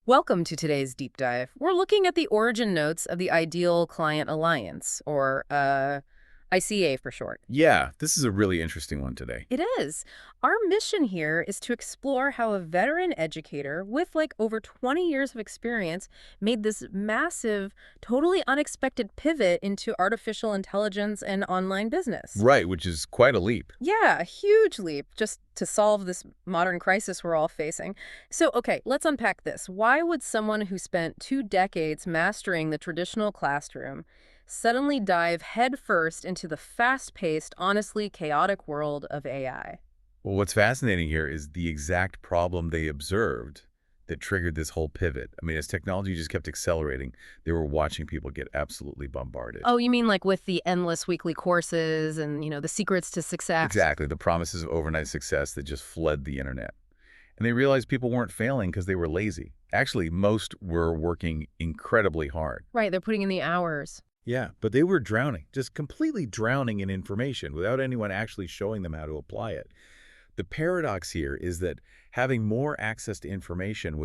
Welcome to today's deep dive. We're looking at the origin notes of the Ideal Client Alliance, or ICA for short. Yeah, this is a really interesting one today. It is. Our mission here is to explore how a veteran educator with like over 20 years of experience made this massive, totally unexpected pivot into artificial intelligence and online business. Right, which is quite a leap. Yeah, a huge leap just to solve this modern crisis we're all facing. So, okay, let's unpack this. Why would someone who spent 2 decades mastering the traditional classroom suddenly dive headfirst into the fast-paced, honestly chaotic world of AI? Well, what's fascinating here is the exact problem they observed that triggered this whole pivot. I mean, as technology just kept accelerating, they were watching people get absolutely bombarded. Oh, you mean like with the endless weekly courses and, the secrets to success? Exactly, the promises of overnight success that just flood the internet. And they realized people weren't failing because they were lazy. Actually, most were working incredibly hard. Right, they're putting in the hours. Yeah, but they were drowning, just completely drowning in information without anyone actually showing them how to apply it. The paradox here is that having more access to information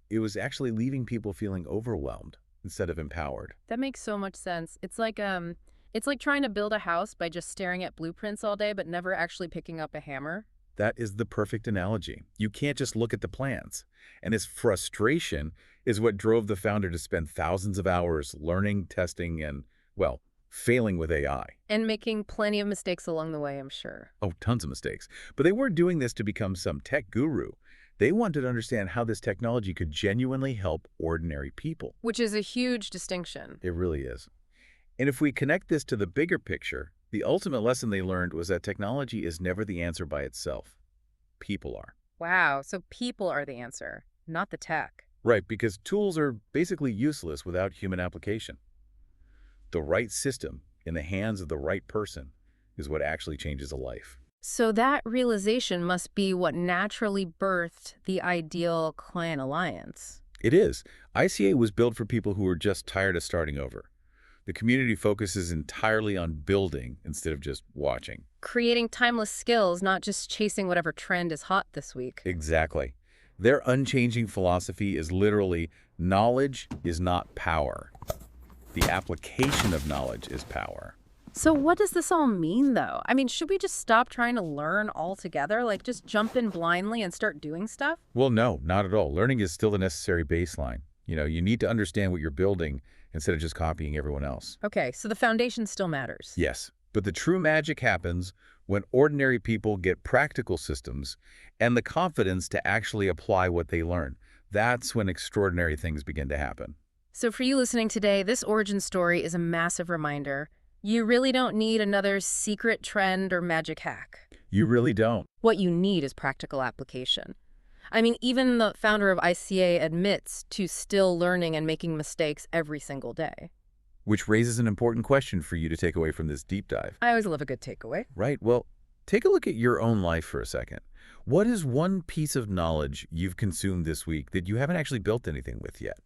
it was actually leaving people feeling overwhelmed instead of empowered. That makes so much sense. It's like trying to build a house by just staring at blueprints all day but never actually picking up a hammer. That is the perfect analogy. You can't just look at the plans. And this frustration is what drove the founder to spend thousands of hours learning, testing, and, well, failing with AI. And making plenty of mistakes along the way, I'm sure. Oh, tons of mistakes. But they weren't doing this to become some tech guru. They wanted to understand how this technology could genuinely help ordinary people. Which is a huge distinction. It really is. And if we connect this to the bigger picture, the ultimate lesson they learned was that technology is never the answer by itself. People are. Wow, so people are the answer, not the tech. Right, because tools are basically useless without human application. The right system in the hands of the right person is what actually changes a life. So that realization must be what naturally birthed the Ideal Client Alliance. It is. ICA was built for people who are just tired of starting over. The community focuses entirely on building instead of just watching. Creating timeless skills, not just chasing whatever trend is hot this week. Exactly. Their unchanging philosophy is literally, knowledge is not power. The application of knowledge is power. So what does this all mean, though? I mean, should we just stop trying to learn altogether? Like, just jump in blindly and start doing stuff? Well, no, not at all. Learning is still the necessary baseline. You need to understand what you're building instead of just copying everyone else. Okay, so the foundation still matters. Yes, but the true magic happens when ordinary people get practical systems and the confidence to actually apply what they learn. That's when extraordinary things begin to happen. So for you listening today, this origin story is a massive reminder. You really don't need another secret trend or magic hack. You really don't. What you need is practical application. I mean, even the founder of ICA admits to still learning and making mistakes every single day. Which raises an important question for you to take away from this deep dive. I always love a good takeaway. Right, well, take a look at your own life for a second. What is one piece of knowledge you've consumed this week that you haven't actually built anything with yet?